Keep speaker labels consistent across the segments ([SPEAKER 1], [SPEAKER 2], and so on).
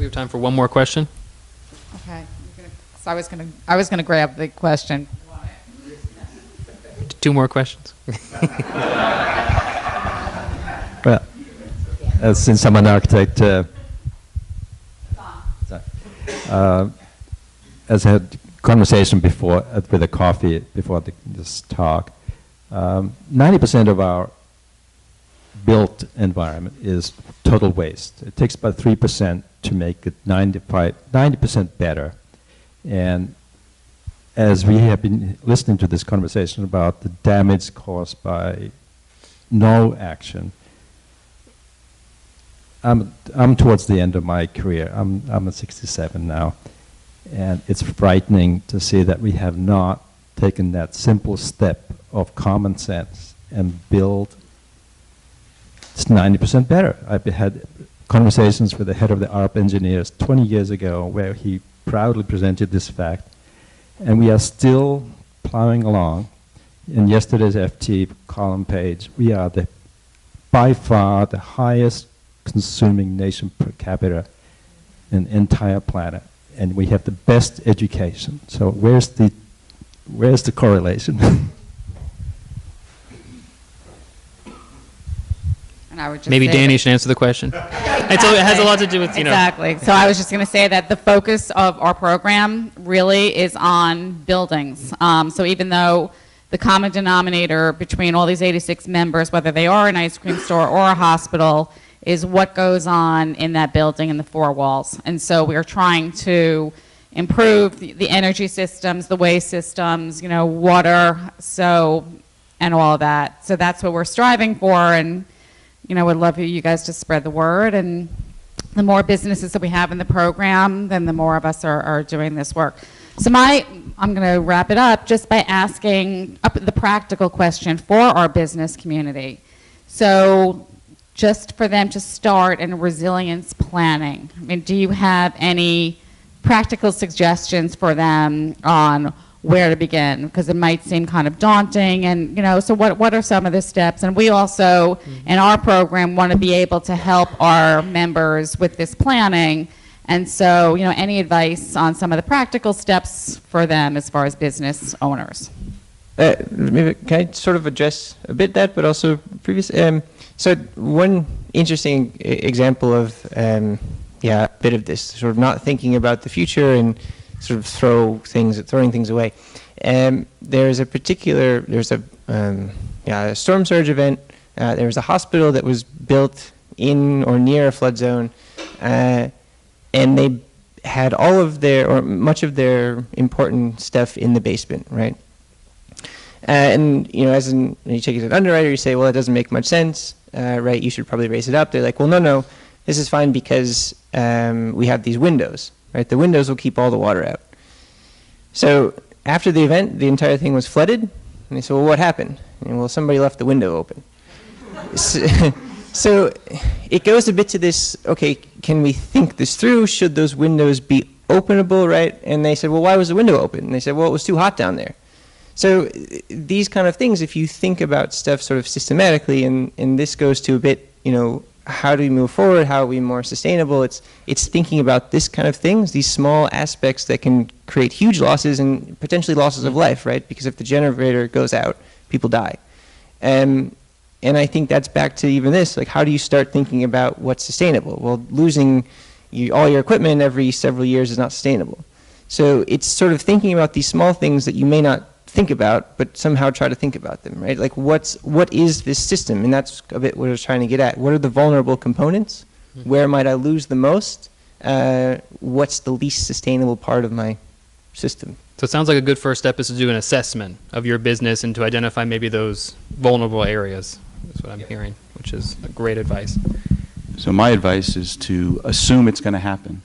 [SPEAKER 1] have time for one more question.
[SPEAKER 2] Okay. So I was gonna grab the question.
[SPEAKER 1] Two more questions.
[SPEAKER 3] Well, since I'm an architect, as I had conversation before with a coffee before this talk, 90% of our built environment is total waste. It takes about 3% to make it 90% better. And as we have been listening to this conversation about the damage caused by no action, I'm towards the end of my career. I'm 67 now, and it's frightening to see that we have not taken that simple step of common sense and build. It's 90% better. I've had conversations with the head of the ARP engineers 20 years ago where he proudly presented this fact, and we are still plowing along. In yesterday's FT column page, we are by far the highest consuming nation per capita in the entire planet, and we have the best education. So where's the correlation?
[SPEAKER 2] And I would just
[SPEAKER 1] Maybe
[SPEAKER 2] say
[SPEAKER 1] Danny
[SPEAKER 2] that-
[SPEAKER 1] should answer the question.
[SPEAKER 2] Exactly.
[SPEAKER 1] It has a lot to do with,
[SPEAKER 2] Exactly. So I was just going to say that the focus of our program really is on buildings. So even though the common denominator between all these 86 members, whether they are an ice cream store or a hospital, is what goes on in that building in the four walls. And so we are trying to improve the energy systems, the waste systems, water, and all of that. So that's what we're striving for, and would love for you guys to spread the word. And the more businesses that we have in the program, then the more of us are doing this work. So I'm going to wrap it up just by asking the practical question for our business community. So just for them to start in resilience planning, do you have any practical suggestions for them on where to begin? Because it might seem kind of daunting, and so what are some of the steps? And we also, in our program, want to be able to help our members with this planning. And so, any advice on some of the practical steps for them as far as business owners?
[SPEAKER 4] Maybe can I sort of address a bit that, but also previous? So one interesting example of a bit of this, sort of not thinking about the future and sort of throwing things away. There's a storm surge event. There was a hospital that was built in or near a flood zone, and they had all of much of their important stuff in the basement, right? And when you take it to an underwriter, you say, well, that doesn't make much sense, right? You should probably raise it up. They're like, well, no, this is fine because we have these windows, right? The windows will keep all the water out. So after the event, the entire thing was flooded, and they said, well, what happened? And, well, somebody left the window open. So it goes a bit to this, okay, can we think this through? Should those windows be openable, right? And they said, well, why was the window open? And they said, well, it was too hot down there. So these kind of things, if you think about stuff sort of systematically, and this goes to a bit, how do we move forward? How are we more sustainable? It's thinking about this kind of things, these small aspects that can create huge losses and potentially losses of life, right? Because if the generator goes out, people die. And I think that's back to even this, like how do you start thinking about what's sustainable? Well, losing all your equipment every several years is not sustainable. So it's sort of thinking about these small things that you may not think about, but somehow try to think about them, right? Like what is this system? And that's a bit what I was trying to get at. What are the vulnerable components? Where might I lose the most? What's the least sustainable part of my system?
[SPEAKER 1] So it sounds like a good first step is to do an assessment of your business and to identify maybe those vulnerable areas. That's what I'm hearing, which is great advice.
[SPEAKER 5] So my advice is to assume it's going to happen.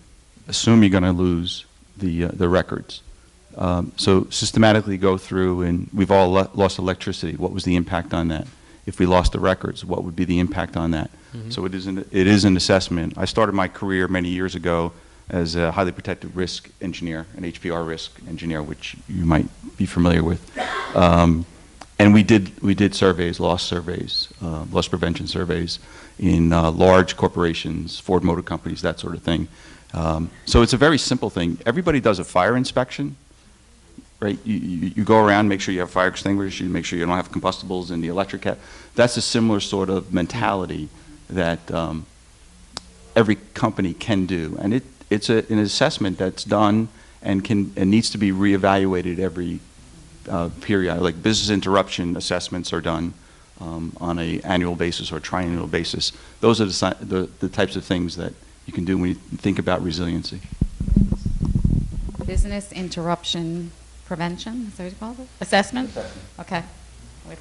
[SPEAKER 5] Assume you're going to lose the records. So systematically go through, and we've all lost electricity. What was the impact on that? If we lost the records, what would be the impact on that? Mm-hmm. So it is an assessment. I started my career many years ago as a highly protected risk engineer, an HPR risk engineer, which you might be familiar with. And we did surveys, loss prevention surveys in large corporations, Ford Motor Companies, that sort of thing. So it's a very simple thing. Everybody does a fire inspection, right? You go around, make sure you have fire extinguishers, you make sure you don't have combustibles in the electric cap. That's a similar sort of mentality that every company can do. And it's an assessment that's done and needs to be reevaluated every period. Like business interruption assessments are done on an annual basis or triennial basis. Those are the types of things that you can do when you think about resiliency.
[SPEAKER 2] Business interruption prevention, is that what you call it? Assessment? Okay.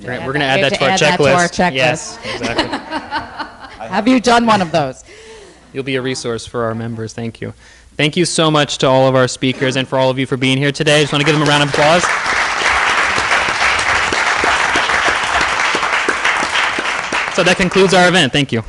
[SPEAKER 1] We're going to add that to our checklist. Yes, exactly.
[SPEAKER 2] Have you done one of those?
[SPEAKER 1] You'll be a resource for our members. Thank you. Thank you so much to all of our speakers and for all of you for being here today. I just want to give them a round of applause. So that concludes our event. Thank you.